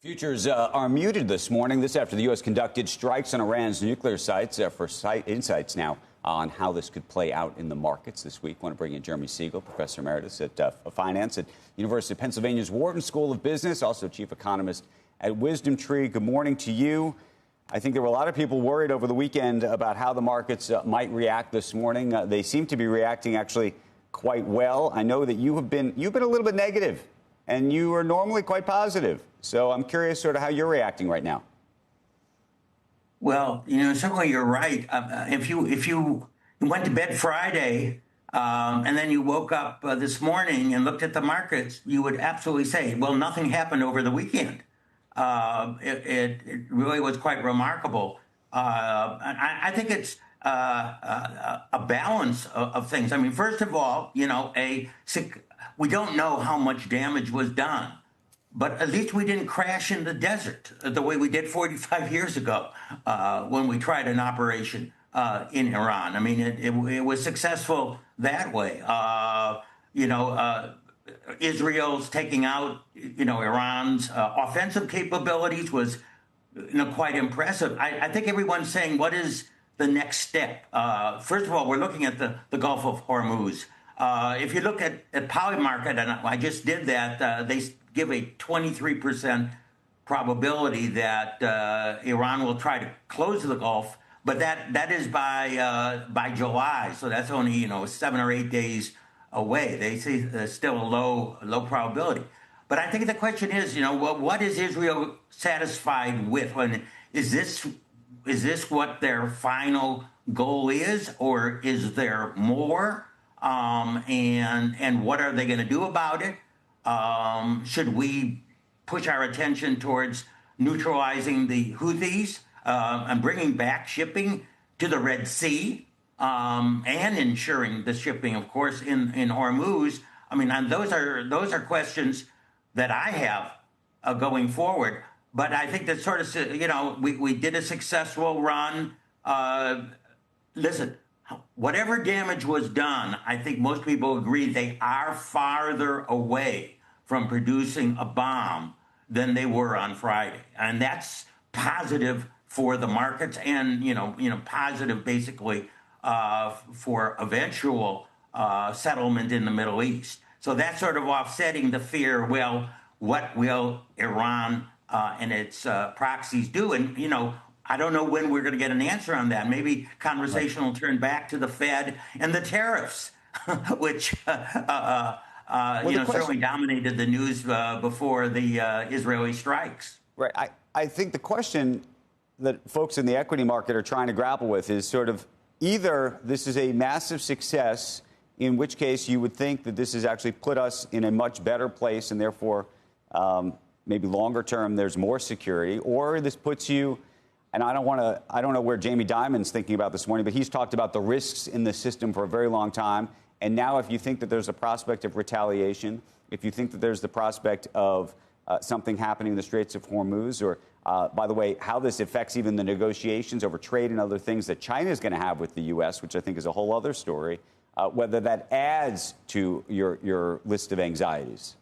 Futures are muted this morning. This after the U.S. conducted strikes on Iran's nuclear sites for insights now on how this could play out in the markets this week. I want to bring in Jeremy Siegel, professor emeritus at finance at University of Pennsylvania's Wharton School of Business, also chief economist at Wisdom Tree. Good morning to you. I think there were a lot of people worried over the weekend about how the markets might react this morning. They seem to be reacting actually quite well. I know that you've been a little bit negative, and you are normally quite positive. So I'm curious sort of how you're reacting right now. Well, certainly you're right. If you went to bed Friday and then you woke up this morning and looked at the markets, you would absolutely say, well, nothing happened over the weekend. It really was quite remarkable. I think it's a balance of things. I mean, first of all, we don't know how much damage was done. But at least we didn't crash in the desert the way we did 45 years ago when we tried an operation in Iran. I mean, it was successful that way. Israel's taking out, Iran's offensive capabilities was, quite impressive. I think everyone's saying, what is the next step? First of all, we're looking at the Gulf of Hormuz. If you look at Polymarket, and I just did that, they give a 23% probability that Iran will try to close the Gulf, but that is by July, so that's only 7 or 8 days away. They say there's still a low probability. But I think the question is, what is Israel satisfied with? Is this what their final goal is, or is there more? And what are they going to do about it? Should we push our attention towards neutralizing the Houthis and bringing back shipping to the Red Sea and ensuring the shipping, of course, in Hormuz? I mean, and those are questions that I have going forward. But I think that sort of, we did a successful run. Listen. Whatever damage was done, I think most people agree they are farther away from producing a bomb than they were on Friday. And that's positive for the markets and, positive basically for eventual settlement in the Middle East. So that's sort of offsetting the fear, well, what will Iran and its proxies do? And, I don't know when we're going to get an answer on that. Maybe conversation will turn back to the Fed and the tariffs, which certainly dominated the news before the Israeli strikes. Right. I think the question that folks in the equity market are trying to grapple with is sort of either this is a massive success, in which case you would think that this has actually put us in a much better place and therefore maybe longer term there's more security, or this puts you. And I don't know where Jamie Dimon's thinking about this morning, but he's talked about the risks in the system for a very long time. And now if you think that there's a prospect of retaliation, if you think that there's the prospect of something happening in the Straits of Hormuz, or, by the way, how this affects even the negotiations over trade and other things that China is going to have with the U.S., which I think is a whole other story, whether that adds to your list of anxieties.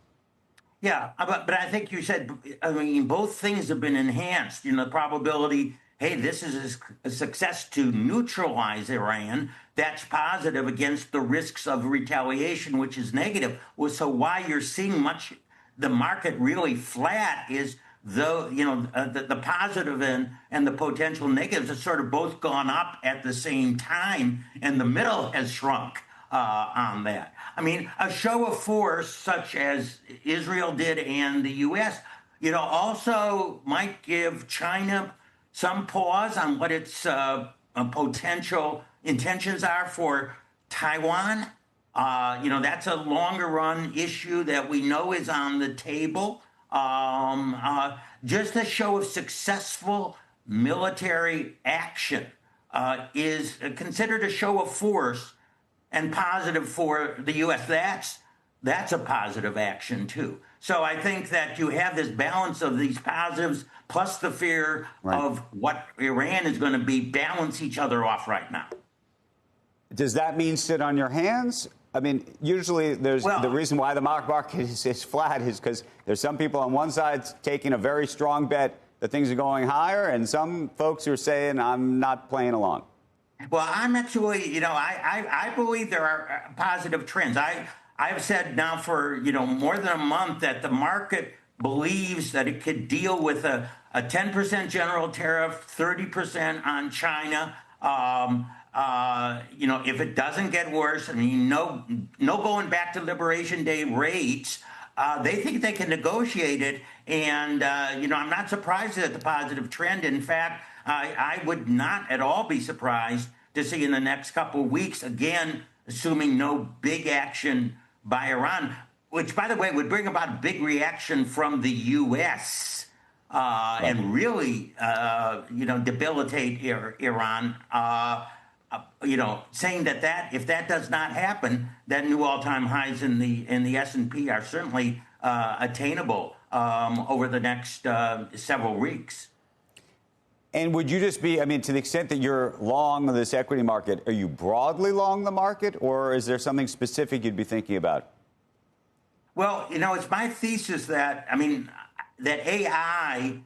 Yeah, but I think you said, both things have been enhanced. The probability, hey, this is a success to neutralize Iran. That's positive against the risks of retaliation, which is negative. Well, so why you're seeing the market really flat is the positive and the potential negatives have sort of both gone up at the same time, and the middle has shrunk on that. I mean, a show of force such as Israel did and the U.S., also might give China some pause on what its potential intentions are for Taiwan. That's a longer run issue that we know is on the table. Just a show of successful military action is considered a show of force and positive for the U.S. That's a positive action, too. So I think that you have this balance of these positives plus the fear of what Iran is going to be, balance each other off right now. Does that mean sit on your hands, I mean, usually there's the reason why the market is flat is because there's some people on one side taking a very strong bet that things are going higher, and some folks who are saying, I'm not playing along. Well, I'm actually, I believe there are positive trends. I've said now for, more than a month that the market believes that it could deal with a 10% general tariff, 30% on China. If it doesn't get worse, I mean, no going back to Liberation Day rates. They think they can negotiate it. And, I'm not surprised at the positive trend. In fact, I would not at all be surprised to see in the next couple of weeks, again, assuming no big action by Iran, which, by the way, would bring about a big reaction from the U.S. And really, debilitate Iran. Saying that if that does not happen, that new all-time highs in the S&P are certainly attainable over the next several weeks. And would you just be, I mean, to the extent that you're long this equity market, are you broadly long the market, or is there something specific you'd be thinking about? Well, it's my thesis that AI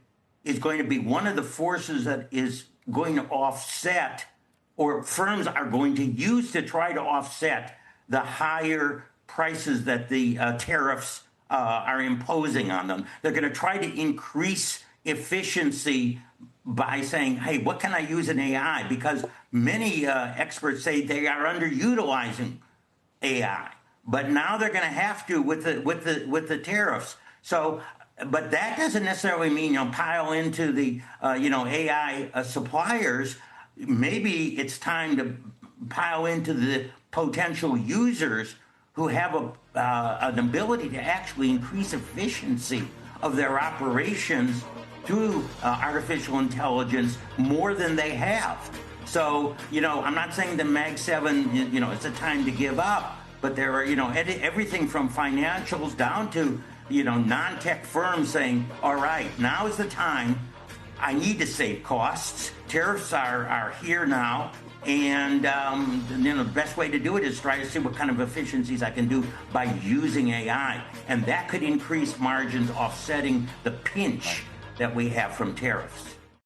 is going to be one of the forces that is going to offset, or firms are going to use to try to offset the higher prices that the tariffs are imposing on them. They're going to try to increase efficiency by saying, hey, what can I use in AI? Because many experts say they are underutilizing AI, but now they're going to have to with the tariffs. So, but that doesn't necessarily mean pile into the AI suppliers. Maybe it's time to pile into the potential users who have an ability to actually increase efficiency of their operations through artificial intelligence more than they have. So, I'm not saying the Mag 7, it's a time to give up, but there are, everything from financials down to, non-tech firms saying, all right, now is the time. I need to save costs. Tariffs are here now. And, the best way to do it is try to see what kind of efficiencies I can do by using AI. And that could increase margins offsetting the pinch that we have from tariffs.